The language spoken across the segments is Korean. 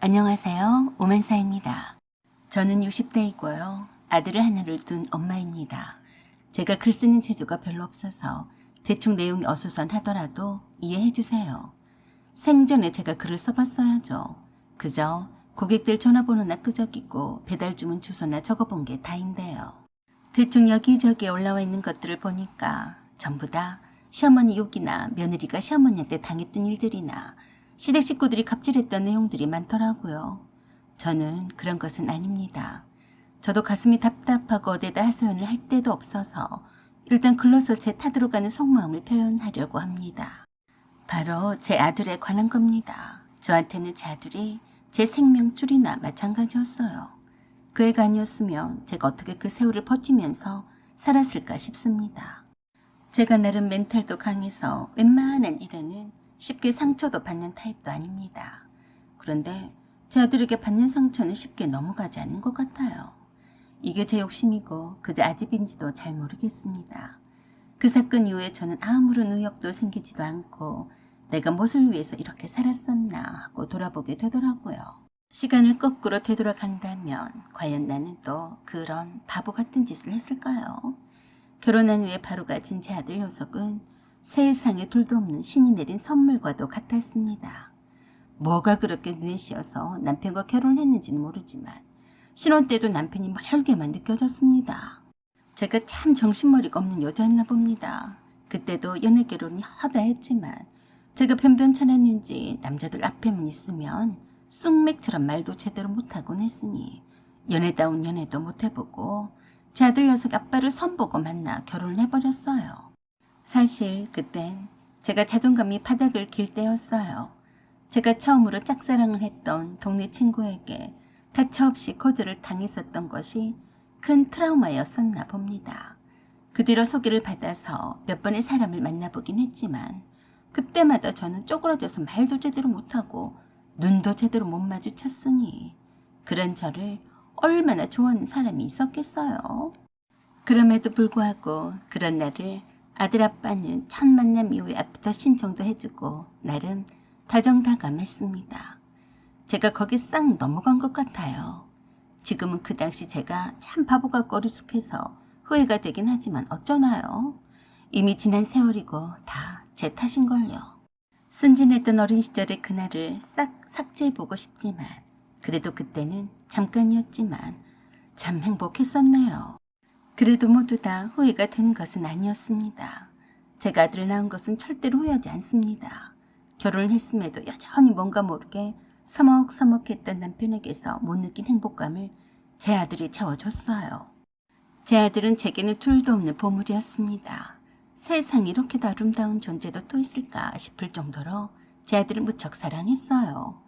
안녕하세요. 오만사입니다. 저는 60대이고요. 아들을 하나를 둔 엄마입니다. 제가 글 쓰는 재주가 별로 없어서 대충 내용이 어수선하더라도 이해해 주세요. 생전에 제가 글을 써봤어야죠. 그저 고객들 전화번호나 끄적이고 배달 주문 주소나 적어본 게 다인데요. 대충 여기저기에 올라와 있는 것들을 보니까 전부 다 시어머니 욕이나 며느리가 시어머니한테 당했던 일들이나 시댁 식구들이 갑질했던 내용들이 많더라고요. 저는 그런 것은 아닙니다. 저도 가슴이 답답하고 어디에다 하소연을 할 데도 없어서 일단 글로서 제 타들어 가는 속마음을 표현하려고 합니다. 바로 제 아들에 관한 겁니다. 저한테는 제 아들이 제 생명줄이나 마찬가지였어요. 그 애가 아니었으면 제가 어떻게 그 세월을 버티면서 살았을까 싶습니다. 제가 나름 멘탈도 강해서 웬만한 일에는 쉽게 상처도 받는 타입도 아닙니다. 그런데 제 아들에게 받는 상처는 쉽게 넘어가지 않는 것 같아요. 이게 제 욕심이고 그저 아집인지도 잘 모르겠습니다. 그 사건 이후에 저는 아무런 의욕도 생기지도 않고 내가 무엇을 위해서 이렇게 살았었나 하고 돌아보게 되더라고요. 시간을 거꾸로 되돌아간다면 과연 나는 또 그런 바보 같은 짓을 했을까요? 결혼한 후에 바로 가진 제 아들 녀석은 세상에 둘도 없는 신이 내린 선물과도 같았습니다. 뭐가 그렇게 눈에 씌어서 남편과 결혼을 했는지는 모르지만 신혼 때도 남편이 멀게만 느껴졌습니다. 제가 참 정신머리가 없는 여자였나 봅니다. 그때도 연애 결혼이 허다했지만 제가 변변찮았는지 남자들 앞에만 있으면 쑥맥처럼 말도 제대로 못하곤 했으니 연애다운 연애도 못해보고 제 아들 녀석 아빠를 선보고 만나 결혼을 해버렸어요. 사실 그땐 제가 자존감이 바닥을 길 때였어요. 제가 처음으로 짝사랑을 했던 동네 친구에게 가차없이 거절을 당했었던 것이 큰 트라우마였었나 봅니다. 그 뒤로 소개를 받아서 몇 번의 사람을 만나보긴 했지만 그때마다 저는 쪼그라져서 말도 제대로 못하고 눈도 제대로 못 마주쳤으니 그런 저를 얼마나 좋아하는 사람이 있었겠어요. 그럼에도 불구하고 그런 날을 아들 아빠는 첫 만남 이후에 애프터 신청도 해주고 나름 다정다감했습니다. 제가 거기 싹 넘어간 것 같아요. 지금은 그 당시 제가 참 바보 같고 어리숙해서 후회가 되긴 하지만 어쩌나요? 이미 지난 세월이고 다 제 탓인걸요. 순진했던 어린 시절의 그날을 싹 삭제해보고 싶지만 그래도 그때는 잠깐이었지만 참 행복했었네요. 그래도 모두 다 후회가 되는 것은 아니었습니다. 제가 아들을 낳은 것은 절대로 후회하지 않습니다. 결혼을 했음에도 여전히 뭔가 모르게 서먹서먹했던 남편에게서 못 느낀 행복감을 제 아들이 채워줬어요. 제 아들은 제게는 둘도 없는 보물이었습니다. 세상에 이렇게도 아름다운 존재도 또 있을까 싶을 정도로 제 아들을 무척 사랑했어요.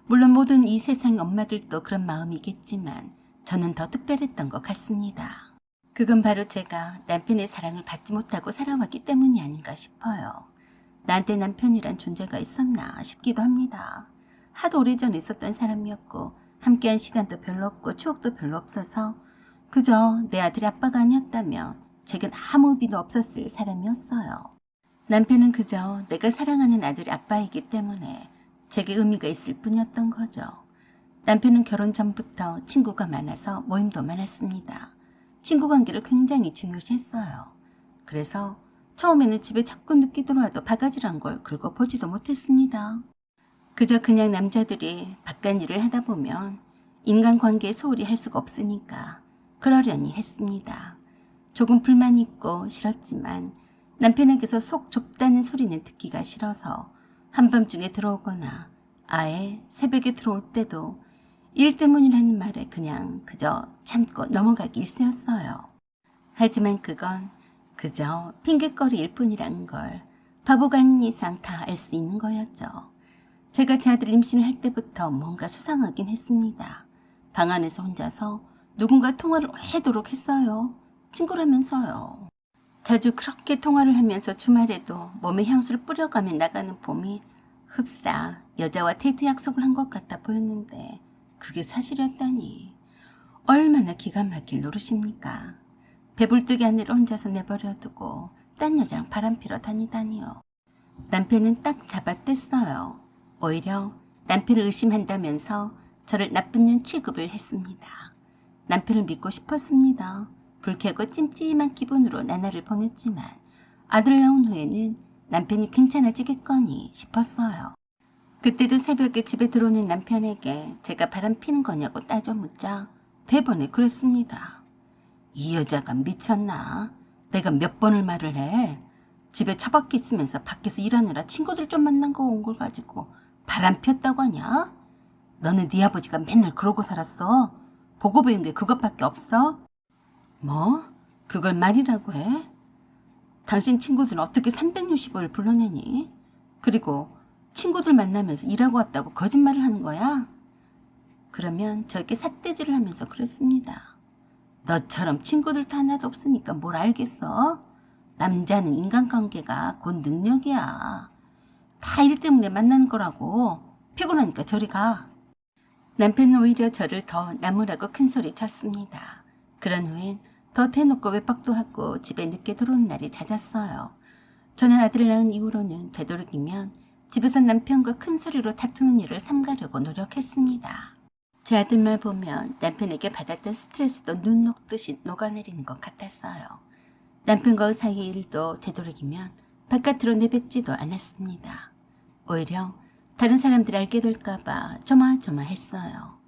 물론 모든 이 세상의 엄마들도 그런 마음이겠지만 저는 더 특별했던 것 같습니다. 그건 바로 제가 남편의 사랑을 받지 못하고 살아왔기 때문이 아닌가 싶어요. 나한테 남편이란 존재가 있었나 싶기도 합니다. 하도 오래전에 있었던 사람이었고 함께한 시간도 별로 없고 추억도 별로 없어서 그저 내 아들의 아빠가 아니었다면 제겐 아무 의미도 없었을 사람이었어요. 남편은 그저 내가 사랑하는 아들의 아빠이기 때문에 제게 의미가 있을 뿐이었던 거죠. 남편은 결혼 전부터 친구가 많아서 모임도 많았습니다. 친구 관계를 굉장히 중요시했어요. 그래서 처음에는 집에 자꾸 늦게 들어와도 바가지란 걸 긁어보지도 못했습니다. 그저 그냥 남자들이 바깥일을 하다 보면 인간관계에 소홀히 할 수가 없으니까 그러려니 했습니다. 조금 불만이 있고 싫었지만 남편에게서 속 좁다는 소리는 듣기가 싫어서 한밤중에 들어오거나 아예 새벽에 들어올 때도 일 때문이라는 말에 그냥 그저 참고 넘어가기 일쑤였어요. 하지만 그건 그저 핑곗거리일 뿐이란 걸 바보가 아닌 이상 다 알 수 있는 거였죠. 제가 제 아들 임신을 할 때부터 뭔가 수상하긴 했습니다. 방 안에서 혼자서 누군가 통화를 오래도록 했어요. 친구라면서요. 자주 그렇게 통화를 하면서 주말에도 몸에 향수를 뿌려가며 나가는 봄이 흡사 여자와 데이트 약속을 한 것 같아 보였는데 그게 사실이었다니 얼마나 기가 막힐 노릇입니까? 배불뚝이 아내를 혼자서 내버려두고 딴 여자랑 바람 피러 다니다니요. 남편은 딱 잡아댔어요. 오히려 남편을 의심한다면서 저를 나쁜 년 취급을 했습니다. 남편을 믿고 싶었습니다. 불쾌하고 찜찜한 기분으로 나날을 보냈지만 아들 낳은 후에는 남편이 괜찮아지겠거니 싶었어요. 그때도 새벽에 집에 들어오는 남편에게 제가 바람 피는 거냐고 따져 묻자 대번에 그랬습니다. 이 여자가 미쳤나? 내가 몇 번을 말을 해. 집에 처박혀 있으면서 밖에서 일하느라 친구들 좀 만난 거 온 걸 가지고 바람 폈다고 하냐? 너는 네 아버지가 맨날 그러고 살았어. 보고 배운 게 그것밖에 없어? 뭐? 그걸 말이라고 해? 당신 친구들은 어떻게 365일 불러내니? 그리고 친구들 만나면서 일하고 왔다고 거짓말을 하는 거야? 그러면 저에게 삿대질을 하면서 그랬습니다. 너처럼 친구들도 하나도 없으니까 뭘 알겠어? 남자는 인간관계가 곧 능력이야. 다 일 때문에 만나는 거라고. 피곤하니까 저리 가. 남편은 오히려 저를 더 나무라고 큰소리 쳤습니다. 그런 후엔 더 대놓고 외박도 하고 집에 늦게 들어오는 날이 잦았어요. 저는 아들을 낳은 이후로는 되도록이면 집에서 남편과 큰소리로 다투는 일을 삼가려고 노력했습니다. 제 아들만 보면 남편에게 받았던 스트레스도 눈 녹듯이 녹아내리는 것 같았어요. 남편과의 사이의 일도 되도록이면 바깥으로 내뱉지도 않았습니다. 오히려 다른 사람들이 알게 될까봐 조마조마했어요.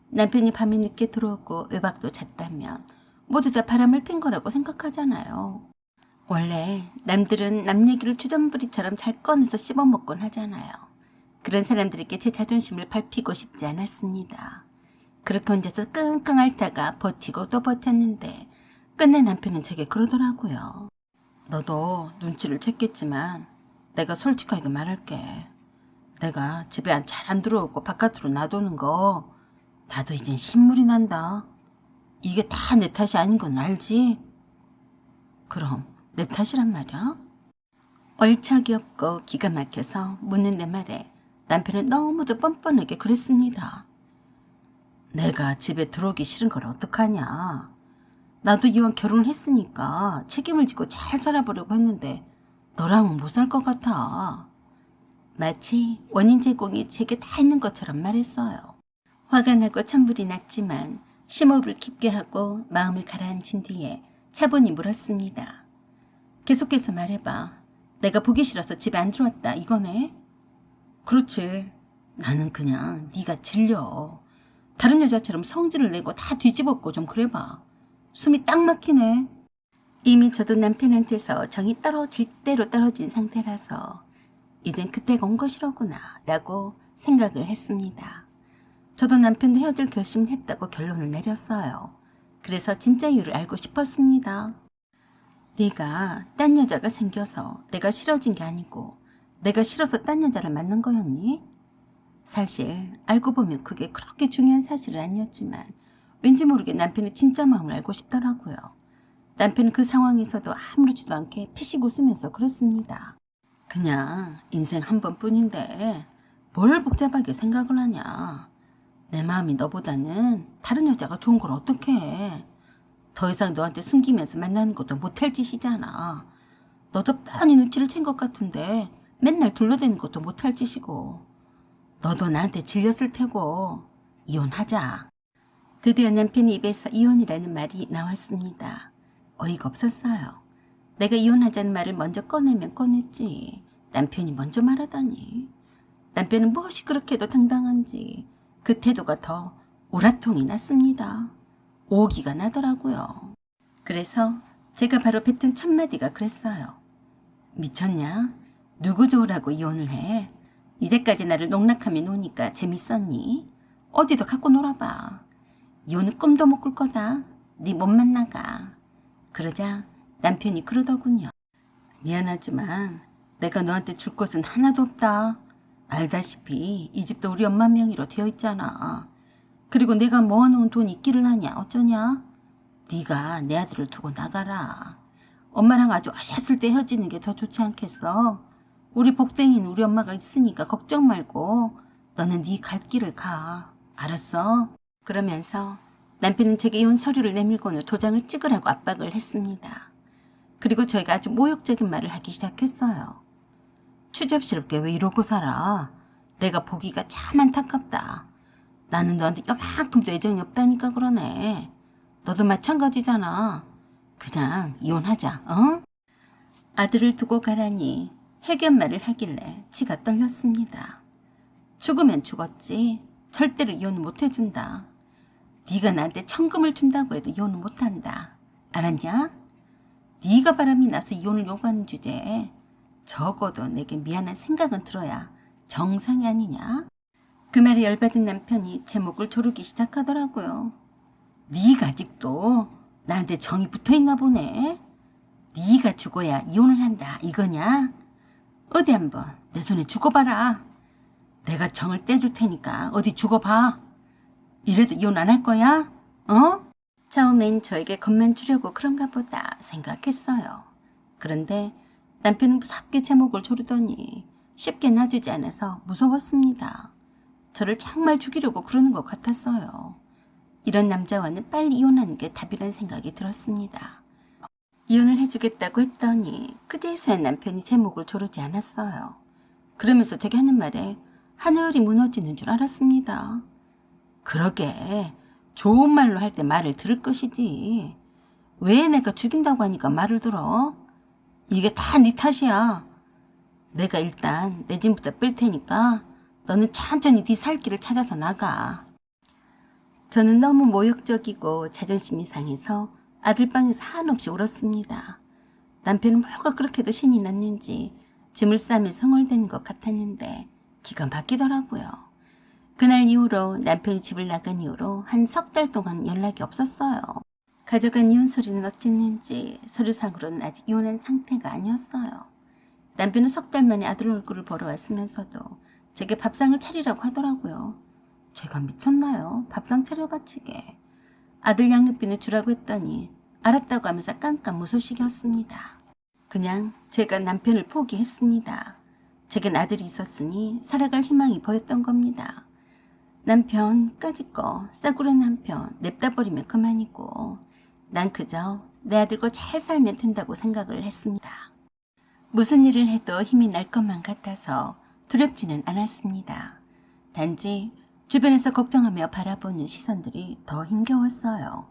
남편이 밤에 늦게 들어오고 외박도 잤다면 모두 다 바람을 핀 거라고 생각하잖아요. 원래 남들은 남 얘기를 주전부리처럼 잘 꺼내서 씹어먹곤 하잖아요. 그런 사람들에게 제 자존심을 밟히고 싶지 않았습니다. 그렇게 혼자서 끙끙 앓다가 버티고 또 버텼는데 끝내 남편은 제게 그러더라고요. 너도 눈치를 챘겠지만 내가 솔직하게 말할게. 내가 집에 잘 안 들어오고 바깥으로 놔두는 거 나도 이젠 신물이 난다. 이게 다 내 탓이 아닌 건 알지? 그럼 내 탓이란 말이야? 얼척이 없고 기가 막혀서 묻는 내 말에 남편은 너무도 뻔뻔하게 그랬습니다. 내가 집에 들어오기 싫은 걸 어떡하냐. 나도 이왕 결혼을 했으니까 책임을 지고 잘 살아보려고 했는데 너랑은 못 살 것 같아. 마치 원인 제공이 제게 다 있는 것처럼 말했어요. 화가 나고 천불이 났지만 심호흡을 깊게 하고 마음을 가라앉힌 뒤에 차분히 물었습니다. 계속해서 말해봐. 내가 보기 싫어서 집에 안 들어왔다 이거네? 그렇지. 나는 그냥 네가 질려. 다른 여자처럼 성질을 내고 다 뒤집었고 좀 그래봐. 숨이 딱 막히네. 이미 저도 남편한테서 정이 떨어질 대로 떨어진 상태라서 이젠 그때가 온 것이로구나 라고 생각을 했습니다. 저도 남편도 헤어질 결심을 했다고 결론을 내렸어요. 그래서 진짜 이유를 알고 싶었습니다. 네가 딴 여자가 생겨서 내가 싫어진 게 아니고 내가 싫어서 딴 여자를 만난 거였니? 사실 알고 보면 그게 그렇게 중요한 사실은 아니었지만 왠지 모르게 남편의 진짜 마음을 알고 싶더라고요. 남편은 그 상황에서도 아무렇지도 않게 피식 웃으면서 그랬습니다. 그냥 인생 한 번뿐인데 뭘 복잡하게 생각을 하냐. 내 마음이 너보다는 다른 여자가 좋은 걸 어떻게 해. 더 이상 너한테 숨기면서 만나는 것도 못할 짓이잖아. 너도 뻔히 눈치를 챈 것 같은데 맨날 둘러대는 것도 못할 짓이고. 너도 나한테 질렸을 테고 이혼하자. 드디어 남편의 입에서 이혼이라는 말이 나왔습니다. 어이가 없었어요. 내가 이혼하자는 말을 먼저 꺼내면 꺼냈지. 남편이 먼저 말하다니. 남편은 무엇이 그렇게도 당당한지 그 태도가 더 우라통이 났습니다. 오기가 나더라고요. 그래서 제가 바로 뱉은 첫 마디가 그랬어요. 미쳤냐? 누구 좋으라고 이혼을 해? 이제까지 나를 농락하며 노니까 재밌었니? 어디도 갖고 놀아봐. 이혼은 꿈도 못 꿀 거다. 네 몸만 나가. 그러자 남편이 그러더군요. 미안하지만 내가 너한테 줄 것은 하나도 없다. 알다시피 이 집도 우리 엄마 명의로 되어 있잖아. 그리고 내가 모아놓은 돈 있기를 하냐 어쩌냐? 네가 내 아들을 두고 나가라. 엄마랑 아주 어렸을 때 헤어지는 게 더 좋지 않겠어? 우리 복댕이는 우리 엄마가 있으니까 걱정 말고 너는 네 갈 길을 가. 알았어? 그러면서 남편은 제게 이혼 서류를 내밀고는 도장을 찍으라고 압박을 했습니다. 그리고 저희가 아주 모욕적인 말을 하기 시작했어요. 추잡스럽게 왜 이러고 살아? 내가 보기가 참 안타깝다. 나는 너한테 요만큼도 애정이 없다니까 그러네. 너도 마찬가지잖아. 그냥 이혼하자, 어? 아들을 두고 가라니 해견말을 하길래 치가 떨렸습니다. 죽으면 죽었지. 절대로 이혼을 못 해준다. 네가 나한테 천금을 준다고 해도 이혼을 못한다. 알았냐? 네가 바람이 나서 이혼을 요구하는 주제에 적어도 내게 미안한 생각은 들어야 정상이 아니냐? 그 말에 열받은 남편이 제 목을 조르기 시작하더라고요. 네가 아직도 나한테 정이 붙어있나 보네. 네가 죽어야 이혼을 한다 이거냐? 어디 한번 내 손에 죽어봐라. 내가 정을 떼줄 테니까 어디 죽어봐. 이래도 이혼 안 할 거야? 어? 처음엔 저에게 겁만 주려고 그런가 보다 생각했어요. 그런데 남편은 무섭게 제 목을 조르더니 쉽게 놔주지 않아서 무서웠습니다. 저를 정말 죽이려고 그러는 것 같았어요. 이런 남자와는 빨리 이혼하는 게 답이란 생각이 들었습니다. 이혼을 해주겠다고 했더니 그제서야 남편이 제 목을 조르지 않았어요. 그러면서 제가 하는 말에 하늘이 무너지는 줄 알았습니다. 그러게 좋은 말로 할 때 말을 들을 것이지. 왜 내가 죽인다고 하니까 말을 들어? 이게 다 네 탓이야. 내가 일단 내 짐부터 뺄 테니까 너는 천천히 네 살 길을 찾아서 나가. 저는 너무 모욕적이고 자존심이 상해서 아들 방에서 한없이 울었습니다. 남편은 뭐가 그렇게도 신이 났는지 짐을 싸면서 흥얼대는 것 같았는데 기가 막히더라고요. 그날 이후로 남편이 집을 나간 이후로 한 석 달 동안 연락이 없었어요. 가져간 이혼 서류는 어쨌는지 서류상으로는 아직 이혼한 상태가 아니었어요. 남편은 석 달 만에 아들 얼굴을 보러 왔으면서도 제게 밥상을 차리라고 하더라고요. 제가 미쳤나요? 밥상 차려 바치게. 아들 양육비는 주라고 했더니 알았다고 하면서 깜깜 무소식이었습니다. 그냥 제가 남편을 포기했습니다. 제겐 아들이 있었으니 살아갈 희망이 보였던 겁니다. 남편 까짓거 싸구려 남편 냅다 버리면 그만이고 난 그저 내 아들과 잘 살면 된다고 생각을 했습니다. 무슨 일을 해도 힘이 날 것만 같아서 두렵지는 않았습니다. 단지 주변에서 걱정하며 바라보는 시선들이 더 힘겨웠어요.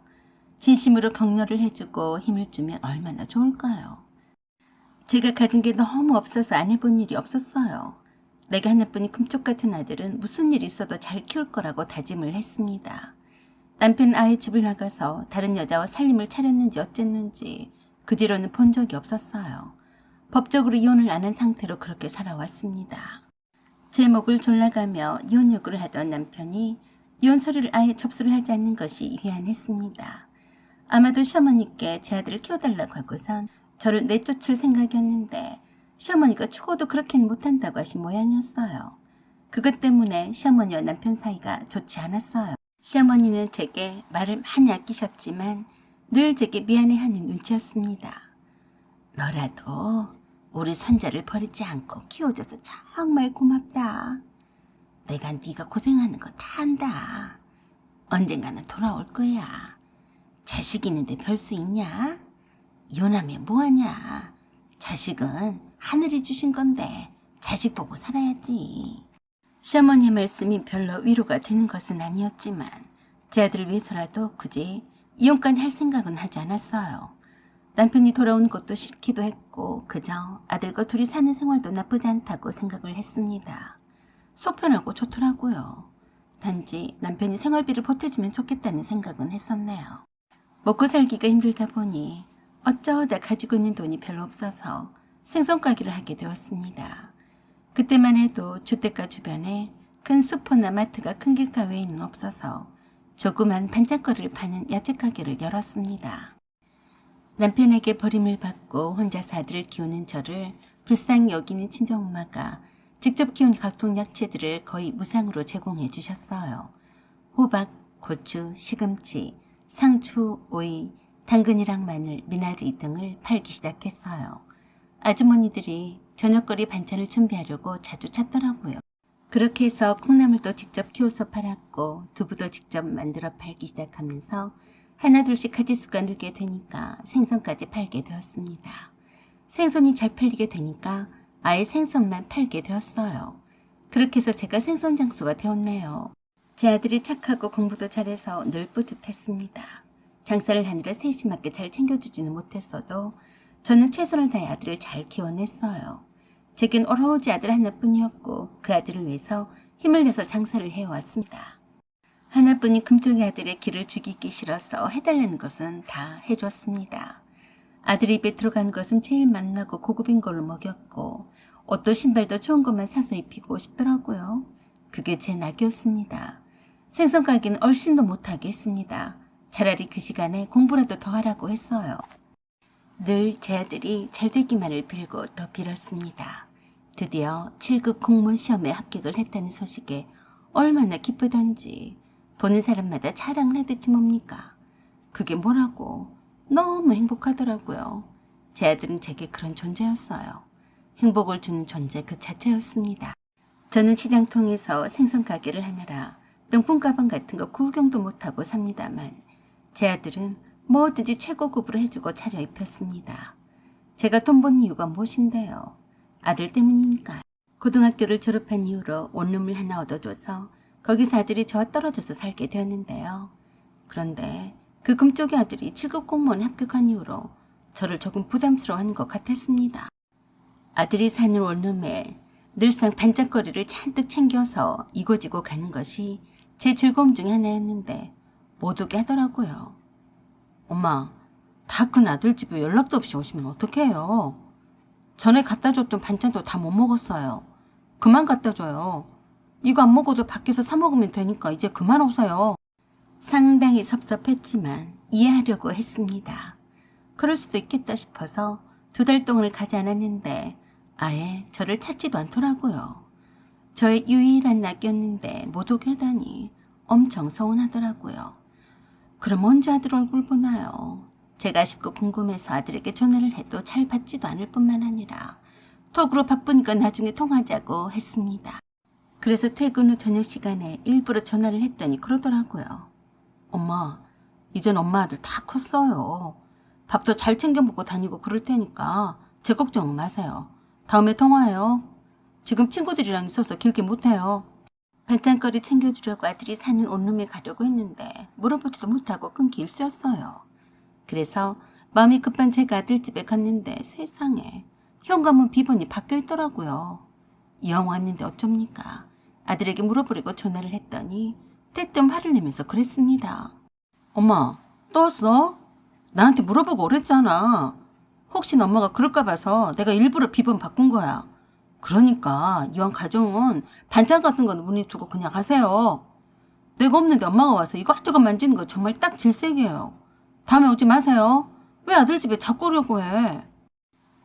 진심으로 격려를 해주고 힘을 주면 얼마나 좋을까요? 제가 가진 게 너무 없어서 안 해본 일이 없었어요. 내가 하나뿐인 금쪽 같은 아들은 무슨 일이 있어도 잘 키울 거라고 다짐을 했습니다. 남편은 아예 집을 나가서 다른 여자와 살림을 차렸는지 어쨌는지 그 뒤로는 본 적이 없었어요. 법적으로 이혼을 안 한 상태로 그렇게 살아왔습니다. 제 목을 졸라가며 이혼 요구를 하던 남편이 이혼 서류를 아예 접수를 하지 않는 것이 미안했습니다. 아마도 시어머니께 제 아들을 키워달라고 하고선 저를 내쫓을 생각이었는데 시어머니가 죽어도 그렇게는 못한다고 하신 모양이었어요. 그것 때문에 시어머니와 남편 사이가 좋지 않았어요. 시어머니는 제게 말을 많이 아끼셨지만 늘 제게 미안해하는 눈치였습니다. 너라도 우리 손자를 버리지 않고 키워줘서 정말 고맙다. 내가 네가 고생하는 거 다 안다. 언젠가는 돌아올 거야. 자식 있는데 별 수 있냐? 이혼하면 뭐하냐? 자식은 하늘이 주신 건데 자식 보고 살아야지. 시어머니의 말씀이 별로 위로가 되는 것은 아니었지만 제 아들을 위해서라도 굳이 이혼까지 할 생각은 하지 않았어요. 남편이 돌아오는 것도 싫기도 했고 그저 아들과 둘이 사는 생활도 나쁘지 않다고 생각을 했습니다. 속 편하고 좋더라고요. 단지 남편이 생활비를 보태주면 좋겠다는 생각은 했었네요. 먹고 살기가 힘들다 보니 어쩌다 가지고 있는 돈이 별로 없어서 생선 가게를 하게 되었습니다. 그때만 해도 주택가 주변에 큰 슈퍼나 마트가 큰 길가 외에는 없어서 조그만 반찬거리를 파는 야채 가게를 열었습니다. 남편에게 버림을 받고 혼자서 아들을 키우는 저를 불쌍히 여기는 친정엄마가 직접 키운 각종 야채들을 거의 무상으로 제공해 주셨어요. 호박, 고추, 시금치, 상추, 오이, 당근이랑 마늘, 미나리 등을 팔기 시작했어요. 아주머니들이 저녁거리 반찬을 준비하려고 자주 찾더라고요. 그렇게 해서 콩나물도 직접 키워서 팔았고 두부도 직접 만들어 팔기 시작하면서 하나둘씩 가짓수가 늘게 되니까 생선까지 팔게 되었습니다. 생선이 잘 팔리게 되니까 아예 생선만 팔게 되었어요. 그렇게 해서 제가 생선장수가 되었네요. 제 아들이 착하고 공부도 잘해서 늘 뿌듯했습니다. 장사를 하느라 세심하게 잘 챙겨주지는 못했어도 저는 최선을 다해 아들을 잘 키워냈어요. 제겐 오로지 아들 하나뿐이었고 그 아들을 위해서 힘을 내서 장사를 해왔습니다. 하나뿐인 금쪽이 아들의 길을 죽이기 싫어서 해달라는 것은 다 해줬습니다. 아들이 입에 들어간 것은 제일 맛나고 고급인 걸로 먹였고 옷도 신발도 좋은 것만 사서 입히고 싶더라고요. 그게 제 낙이었습니다. 생선 가기는 얼씬도 못하게 했습니다. 차라리 그 시간에 공부라도 더 하라고 했어요. 늘 제 아들이 잘 되기만을 빌고 더 빌었습니다. 드디어 7급 공무원 시험에 합격을 했다는 소식에 얼마나 기쁘던지 보는 사람마다 자랑을 해댔지 뭡니까. 그게 뭐라고 너무 행복하더라고요. 제 아들은 제게 그런 존재였어요. 행복을 주는 존재 그 자체였습니다. 저는 시장통에서 생선 가게를 하느라 명품 가방 같은 거 구경도 못하고 삽니다만 제 아들은 뭐든지 최고급으로 해주고 차려입혔습니다. 제가 돈 번 이유가 무엇인데요? 아들 때문이니까요. 고등학교를 졸업한 이후로 원룸을 하나 얻어줘서 거기서 아들이 저와 떨어져서 살게 되었는데요. 그런데 그 금쪽이 아들이 7급 공무원에 합격한 이후로 저를 조금 부담스러워하는 것 같았습니다. 아들이 사는 원룸에 늘상 반짝거리를 잔뜩 챙겨서 이고지고 가는 것이 제 즐거움 중에 하나였는데 못 오게 하더라고요. 엄마, 다 큰 아들 집에 연락도 없이 오시면 어떡해요? 전에 갖다 줬던 반찬도 다 못 먹었어요. 그만 갖다 줘요. 이거 안 먹어도 밖에서 사 먹으면 되니까 이제 그만 오세요. 상당히 섭섭했지만 이해하려고 했습니다. 그럴 수도 있겠다 싶어서 2달 동안을 가지 않았는데 아예 저를 찾지도 않더라고요. 저의 유일한 낙이었는데 못 오게 하다니 엄청 서운하더라고요. 그럼 언제 아들 얼굴 보나요? 제가 아쉽고 궁금해서 아들에게 전화를 해도 잘 받지도 않을 뿐만 아니라 톡으로 바쁘니까 나중에 통화하자고 했습니다. 그래서 퇴근 후 저녁 시간에 일부러 전화를 했더니 그러더라고요. 엄마, 이젠 엄마 아들 다 컸어요. 밥도 잘 챙겨 먹고 다니고 그럴 테니까 제 걱정은 마세요. 다음에 통화해요. 지금 친구들이랑 있어서 길게 못해요. 반찬거리 챙겨주려고 아들이 사는 원룸에 가려고 했는데 물어보지도 못하고 끊기 일쑤였어요. 그래서 마음이 급한 제가 아들 집에 갔는데 세상에 현관문 비번이 바뀌어 있더라고요. 영 왔는데 어쩝니까? 아들에게 물어보려고 전화를 했더니 대뜸 화를 내면서 그랬습니다. 엄마, 또 왔어? 나한테 물어보고 오랬잖아. 혹시나 엄마가 그럴까 봐서 내가 일부러 비번 바꾼 거야. 그러니까 이왕 가져온 반찬 같은 거는 문에 두고 그냥 가세요. 내가 없는데 엄마가 와서 이것저것 만지는 거 정말 딱 질색이에요. 다음에 오지 마세요. 왜 아들 집에 자꾸 오려고 해?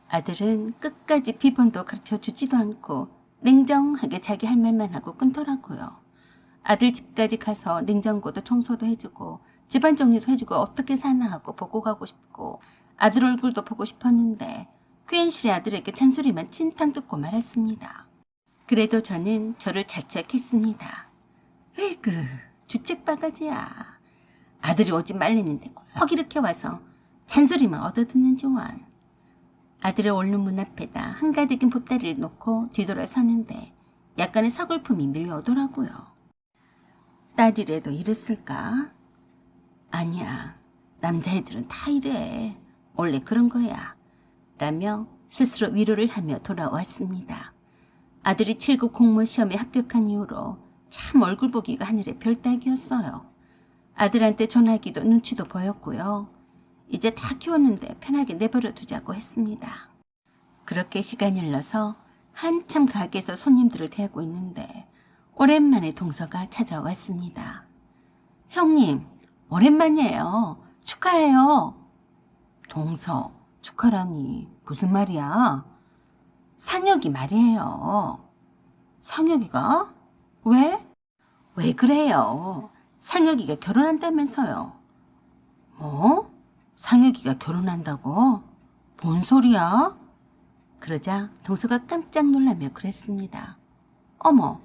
아들은 끝까지 비번도 가르쳐주지도 않고 냉정하게 자기 할 말만 하고 끊더라고요. 아들 집까지 가서 냉장고도 청소도 해주고 집안 정리도 해주고 어떻게 사나 하고 보고 가고 싶고 아들 얼굴도 보고 싶었는데 괜시리 아들에게 잔소리만 찐탕 듣고 말았습니다. 그래도 저는 저를 자책했습니다. 에이그, 주책바가지야. 아들이 오지 말랬는데 꼭 이렇게 와서 잔소리만 얻어듣는지 원. 아들의 원룸 문 앞에다 한가득인 보따리를 놓고 뒤돌아서는데 약간의 서글픔이 밀려오더라고요. 딸이라도 이랬을까? 아니야, 남자애들은 다 이래. 원래 그런 거야. 라며 스스로 위로를 하며 돌아왔습니다. 아들이 7급 공무원 시험에 합격한 이후로 참 얼굴 보기가 하늘의 별 따기였어요. 아들한테 전화기도 눈치도 보였고요. 이제 다 키웠는데 편하게 내버려 두자고 했습니다. 그렇게 시간이 흘러서 한참 가게에서 손님들을 대하고 있는데 오랜만에 동서가 찾아왔습니다. 형님, 오랜만이에요. 축하해요. 동서, 축하라니 무슨 말이야? 상혁이 말이에요. 상혁이가? 왜? 왜 그래요? 상혁이가 결혼한다면서요. 뭐? 상혁이가 결혼한다고? 뭔 소리야? 그러자 동서가 깜짝 놀라며 그랬습니다. 어머,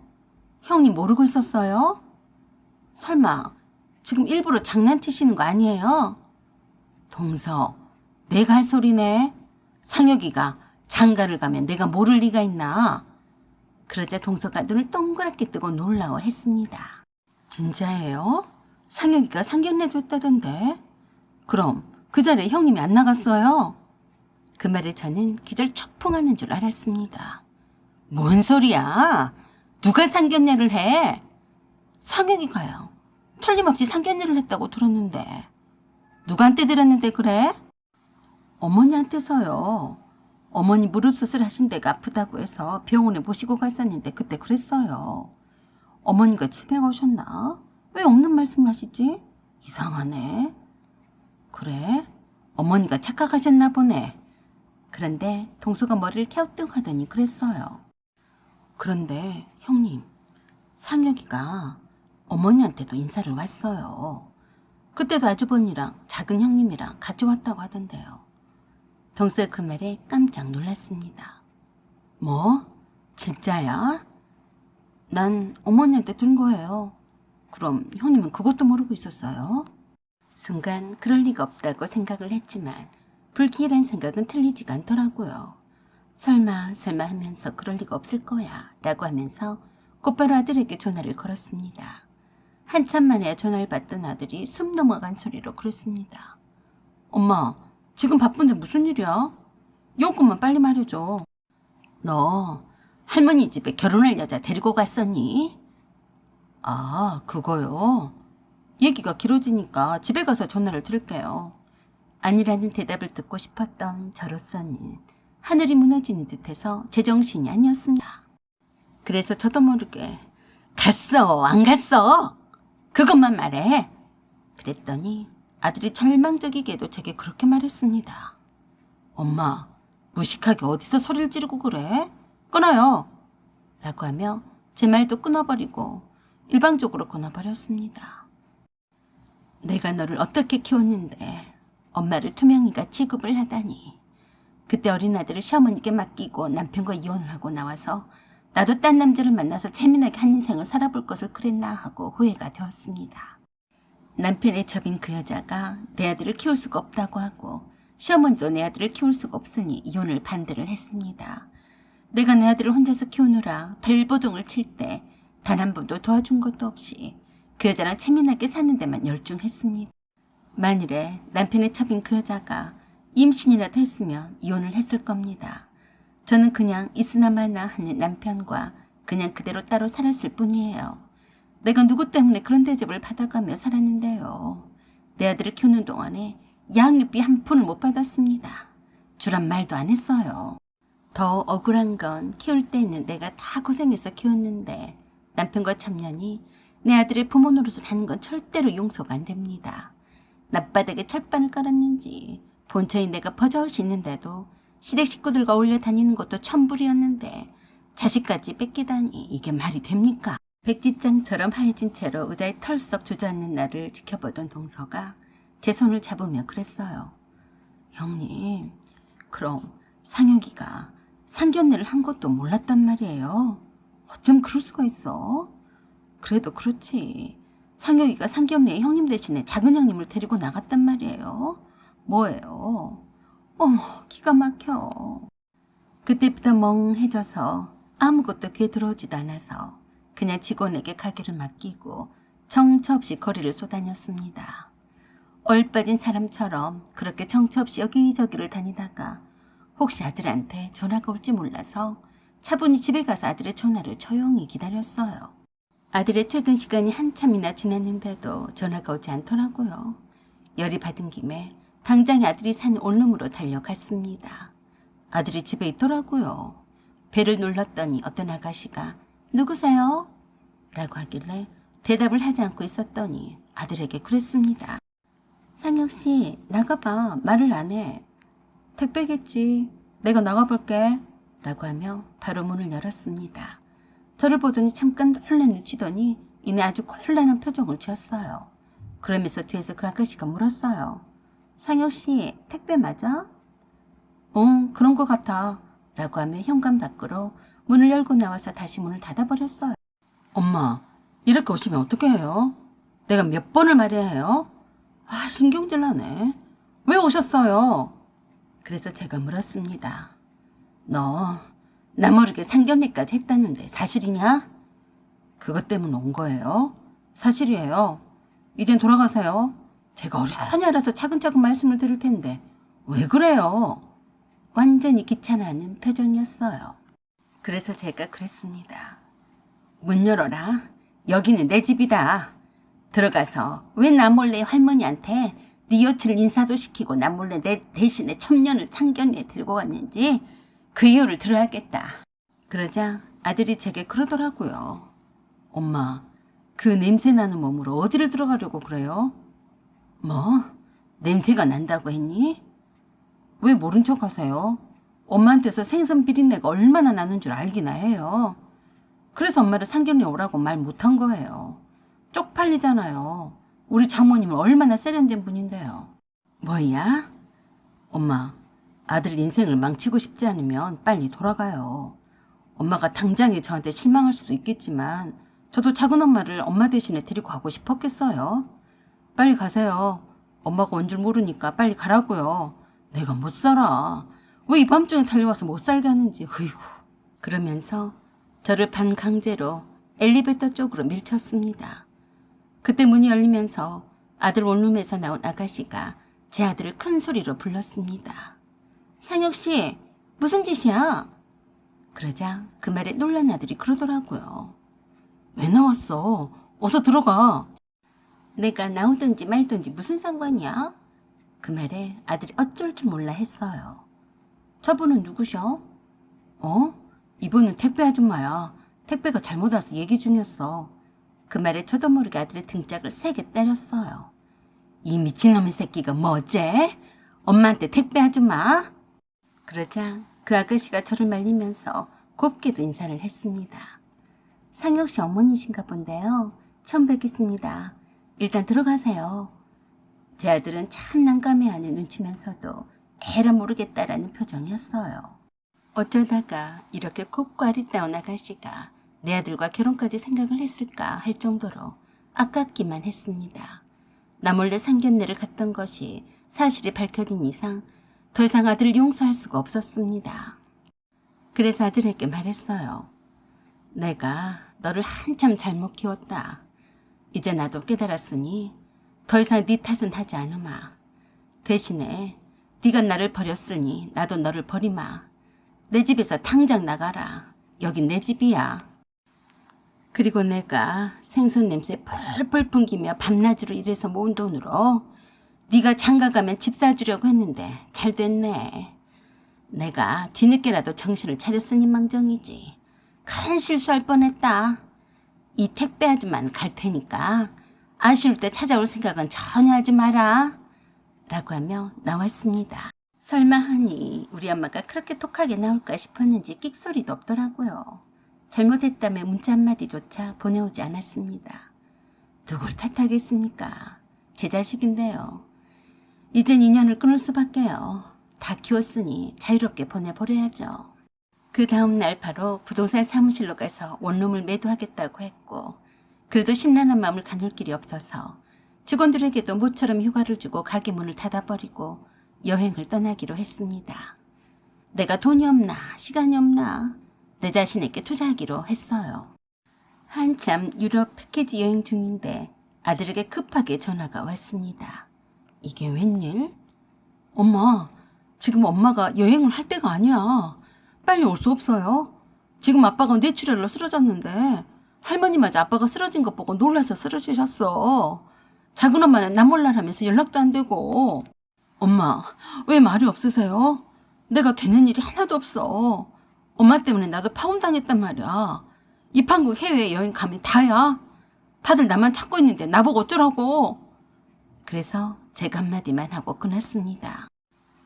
형님 모르고 있었어요? 설마 지금 일부러 장난치시는 거 아니에요? 동서, 내가 할 소리네. 상혁이가 장가를 가면 내가 모를 리가 있나? 그러자 동서가 눈을 동그랗게 뜨고 놀라워했습니다. 진짜예요? 상혁이가 상견례줬다던데? 그럼 그 자리에 형님이 안 나갔어요? 그 말에 저는 기절 초풍하는 줄 알았습니다. 뭔 소리야? 누가 상견례를 해? 상혁이가요. 틀림없이 상견례를 했다고 들었는데. 누구한테 들었는데 그래? 어머니한테서요. 어머니 무릎 수술하신 데가 아프다고 해서 병원에 모시고 갔었는데 그때 그랬어요. 어머니가 집에 가셨나? 왜 없는 말씀을 하시지? 이상하네. 그래? 어머니가 착각하셨나 보네. 그런데 동서가 머리를 갸우뚱하더니 그랬어요. 그런데 형님, 상혁이가 어머니한테도 인사를 왔어요. 그때도 아주버니랑 작은 형님이랑 같이 왔다고 하던데요. 동서가 그 말에 깜짝 놀랐습니다. 뭐? 진짜야? 난 어머니한테 든 거예요. 그럼 형님은 그것도 모르고 있었어요? 순간 그럴 리가 없다고 생각을 했지만 불길한 생각은 틀리지가 않더라고요. 설마 하면서 그럴 리가 없을 거야 라고 하면서 곧바로 아들에게 전화를 걸었습니다. 한참 만에 전화를 받던 아들이 숨 넘어간 소리로 그랬습니다. 엄마, 지금 바쁜데 무슨 일이야? 이것만 빨리 말해줘. 너 할머니 집에 결혼할 여자 데리고 갔었니? 아, 그거요? 얘기가 길어지니까 집에 가서 전화를 드릴게요. 아니라는 대답을 듣고 싶었던 저로서는 하늘이 무너지는 듯해서 제정신이 아니었습니다. 그래서 저도 모르게 갔어, 안 갔어? 그것만 말해. 그랬더니 아들이 절망적이게도 제게 그렇게 말했습니다. 엄마, 무식하게 어디서 소리를 지르고 그래? 끊어요. 라고 하며 제 말도 끊어버리고 일방적으로 끊어버렸습니다. 내가 너를 어떻게 키웠는데 엄마를 투명이가 취급을 하다니. 그때 어린 아들을 시어머니께 맡기고 남편과 이혼을 하고 나와서 나도 딴 남자를 만나서 재미나게 한 인생을 살아볼 것을 그랬나 하고 후회가 되었습니다. 남편의 접인 그 여자가 내 아들을 키울 수가 없다고 하고 시어머니도 내 아들을 키울 수가 없으니 이혼을 반대를 했습니다. 내가 내 아들을 혼자서 키우느라 발버둥을 칠 때 단 한 번도 도와준 것도 없이 그 여자랑 재미나게 사는 데만 열중했습니다. 만일에 남편의 첩인 그 여자가 임신이라도 했으면 이혼을 했을 겁니다. 저는 그냥 있으나 마나 하는 남편과 그냥 그대로 따로 살았을 뿐이에요. 내가 누구 때문에 그런 대접을 받아가며 살았는데요. 내 아들을 키우는 동안에 양육비 한 푼을 못 받았습니다. 주란 말도 안 했어요. 더 억울한 건 키울 때는 내가 다 고생해서 키웠는데 남편과 참년이 내 아들의 부모 노릇을 하는 건 절대로 용서가 안 됩니다. 낮바닥에 철판을 깔았는지 본처에 내가 버젓이 있는데도 시댁 식구들과 어울려 다니는 것도 천불이었는데 자식까지 뺏기다니 이게 말이 됩니까? 백지장처럼 하얘진 채로 의자에 털썩 주저앉는 나를 지켜보던 동서가 제 손을 잡으며 그랬어요. 형님, 그럼 상혁이가 상견례를 한 것도 몰랐단 말이에요. 어쩜 그럴 수가 있어? 그래도 그렇지. 상혁이가 상견례에 형님 대신에 작은 형님을 데리고 나갔단 말이에요. 뭐예요? 기가 막혀. 그때부터 멍해져서 아무것도 귀에 들어오지도 않아서 그냥 직원에게 가게를 맡기고 정처 없이 거리를 쏘다녔습니다. 얼빠진 사람처럼 그렇게 정처 없이 여기저기를 다니다가 혹시 아들한테 전화가 올지 몰라서 차분히 집에 가서 아들의 전화를 조용히 기다렸어요. 아들의 퇴근 시간이 한참이나 지났는데도 전화가 오지 않더라고요. 열이 받은 김에 당장 아들이 산 원룸으로 달려갔습니다. 아들이 집에 있더라고요. 배를 눌렀더니 어떤 아가씨가 누구세요? 라고 하길래 대답을 하지 않고 있었더니 아들에게 그랬습니다. 상혁씨, 나가봐. 말을 안 해. 택배겠지. 내가 나가볼게. 라고 하며 바로 문을 열었습니다. 저를 보더니 잠깐 혼란 눈치더니 이내 아주 곤란한 표정을 지었어요. 그러면서 뒤에서 그 아가씨가 물었어요. 상혁씨, 택배 맞아? 그런 것 같아. 라고 하며 현관 밖으로 문을 열고 나와서 다시 문을 닫아버렸어요. 엄마, 이렇게 오시면 어떻게 해요? 내가 몇 번을 말해야 해요? 신경질 나네. 왜 오셨어요? 그래서 제가 물었습니다. 너 나 모르게 상견례까지 했다는데 사실이냐? 그것 때문에 온 거예요. 사실이에요. 이젠 돌아가세요. 제가 어련히 알아서 차근차근 말씀을 드릴 텐데 왜 그래요? 완전히 귀찮아하는 표정이었어요. 그래서 제가 그랬습니다. 문 열어라. 여기는 내 집이다. 들어가서 왜 나 몰래 할머니한테 네 여친을 인사도 시키고 나 몰래 내 대신에 첩년을 상견례에 들고 갔는지 그 이유를 들어야겠다. 그러자 아들이 제게 그러더라고요. 엄마, 그 냄새 나는 몸으로 어디를 들어가려고 그래요? 뭐? 냄새가 난다고 했니? 왜 모른 척 하세요? 엄마한테서 생선 비린내가 얼마나 나는 줄 알기나 해요. 그래서 엄마를 상견례 오라고 말 못한 거예요. 쪽팔리잖아요. 우리 장모님은 얼마나 세련된 분인데요. 뭐야? 엄마, 아들 인생을 망치고 싶지 않으면 빨리 돌아가요. 엄마가 당장에 저한테 실망할 수도 있겠지만 저도 작은 엄마를 엄마 대신에 데리고 가고 싶었겠어요. 빨리 가세요. 엄마가 온 줄 모르니까 빨리 가라고요. 내가 못 살아. 왜 이 밤중에 달려와서 못 살게 하는지. 으이구. 그러면서 저를 반강제로 엘리베이터 쪽으로 밀쳤습니다. 그때 문이 열리면서 아들 원룸에서 나온 아가씨가 제 아들을 큰 소리로 불렀습니다. 상혁 씨, 무슨 짓이야? 그러자 그 말에 놀란 아들이 그러더라고요. 왜 나왔어? 어서 들어가. 내가 나오든지 말든지 무슨 상관이야? 그 말에 아들이 어쩔 줄 몰라 했어요. 저분은 누구셔? 이분은 택배 아줌마야. 택배가 잘못 와서 얘기 중이었어. 그 말에 저도 모르게 아들의 등짝을 세게 때렸어요. 이 미친놈의 새끼가 뭐 어째? 엄마한테 택배 아줌마? 그러자 그 아가씨가 저를 말리면서 곱게도 인사를 했습니다. 상혁 씨 어머니신가 본데요. 처음 뵙겠습니다. 일단 들어가세요. 제 아들은 참 난감해하는 눈치면서도 에라 모르겠다라는 표정이었어요. 어쩌다가 이렇게 곱고 아리따운 아가씨가 내 아들과 결혼까지 생각을 했을까 할 정도로 아깝기만 했습니다. 나 몰래 상견례를 갔던 것이 사실이 밝혀진 이상 더 이상 아들을 용서할 수가 없었습니다. 그래서 아들에게 말했어요. 내가 너를 한참 잘못 키웠다. 이제 나도 깨달았으니 더 이상 네 탓은 하지 않으마. 대신에 네가 나를 버렸으니 나도 너를 버리마. 내 집에서 당장 나가라. 여긴 내 집이야. 그리고 내가 생선 냄새 펄펄 풍기며 밤낮으로 일해서 모은 돈으로 네가 장가 가면 집 사주려고 했는데 잘 됐네. 내가 뒤늦게라도 정신을 차렸으니 망정이지. 큰 실수할 뻔했다. 이 택배 아줌마는 갈 테니까 아쉬울 때 찾아올 생각은 전혀 하지 마라. 라고 하며 나왔습니다. 설마 하니 우리 엄마가 그렇게 톡하게 나올까 싶었는지 끽소리도 없더라고요. 잘못했다며 문자 한마디조차 보내오지 않았습니다. 누굴 탓하겠습니까? 제 자식인데요. 이젠 인연을 끊을 수밖에요. 다 키웠으니 자유롭게 보내버려야죠. 그 다음 날 바로 부동산 사무실로 가서 원룸을 매도하겠다고 했고 그래도 심란한 마음을 가눌 길이 없어서 직원들에게도 모처럼 휴가를 주고 가게 문을 닫아버리고 여행을 떠나기로 했습니다. 내가 돈이 없나 시간이 없나 내 자신에게 투자하기로 했어요. 한참 유럽 패키지 여행 중인데 아들에게 급하게 전화가 왔습니다. 이게 웬일? 엄마, 지금 엄마가 여행을 할 때가 아니야. 빨리 올 수 없어요? 지금 아빠가 뇌출혈로 쓰러졌는데 할머니마저 아빠가 쓰러진 것 보고 놀라서 쓰러지셨어. 작은 엄마는 나 몰라라면서 연락도 안 되고. 엄마, 왜 말이 없으세요? 내가 되는 일이 하나도 없어. 엄마 때문에 나도 파혼당했단 말이야. 입한국 해외여행 가면 다야. 다들 나만 찾고 있는데 나보고 어쩌라고. 그래서 제가 한마디만 하고 끊었습니다.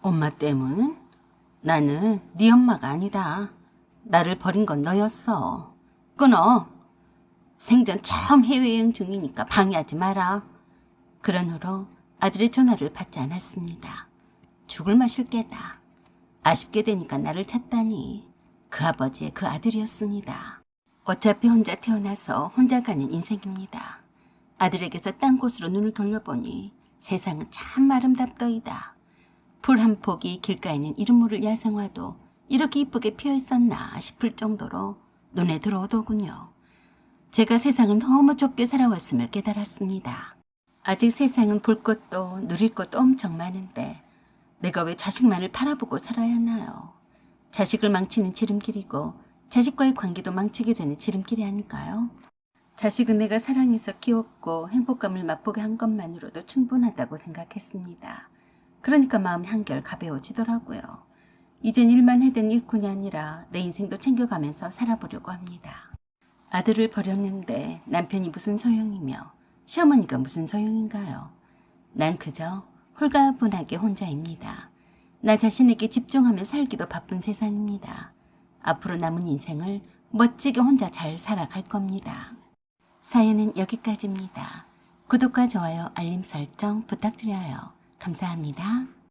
엄마 때문? 나는 네 엄마가 아니다. 나를 버린 건 너였어. 끊어. 생전 처음 해외여행 중이니까 방해하지 마라. 그런 후로 아들의 전화를 받지 않았습니다. 죽을 맛일 게다. 아쉽게 되니까 나를 찾다니 그 아버지의 그 아들이었습니다. 어차피 혼자 태어나서 혼자 가는 인생입니다. 아들에게서 딴 곳으로 눈을 돌려보니 세상은 참 아름답더이다. 풀 한 폭이 길가에 있는 이름 모를 야생화도 이렇게 이쁘게 피어 있었나 싶을 정도로 눈에 들어오더군요. 제가 세상을 너무 좁게 살아왔음을 깨달았습니다. 아직 세상은 볼 것도 누릴 것도 엄청 많은데 내가 왜 자식만을 바라보고 살아야 하나요? 자식을 망치는 지름길이고 자식과의 관계도 망치게 되는 지름길이 아닐까요? 자식은 내가 사랑해서 키웠고 행복감을 맛보게 한 것만으로도 충분하다고 생각했습니다. 그러니까 마음이 한결 가벼워지더라고요. 이젠 일만 해댄 일꾼이 아니라 내 인생도 챙겨가면서 살아보려고 합니다. 아들을 버렸는데 남편이 무슨 소용이며 시어머니가 무슨 소용인가요? 난 그저 홀가분하게 혼자입니다. 나 자신에게 집중하며 살기도 바쁜 세상입니다. 앞으로 남은 인생을 멋지게 혼자 잘 살아갈 겁니다. 사연은 여기까지입니다. 구독과 좋아요, 알림 설정 부탁드려요. 감사합니다.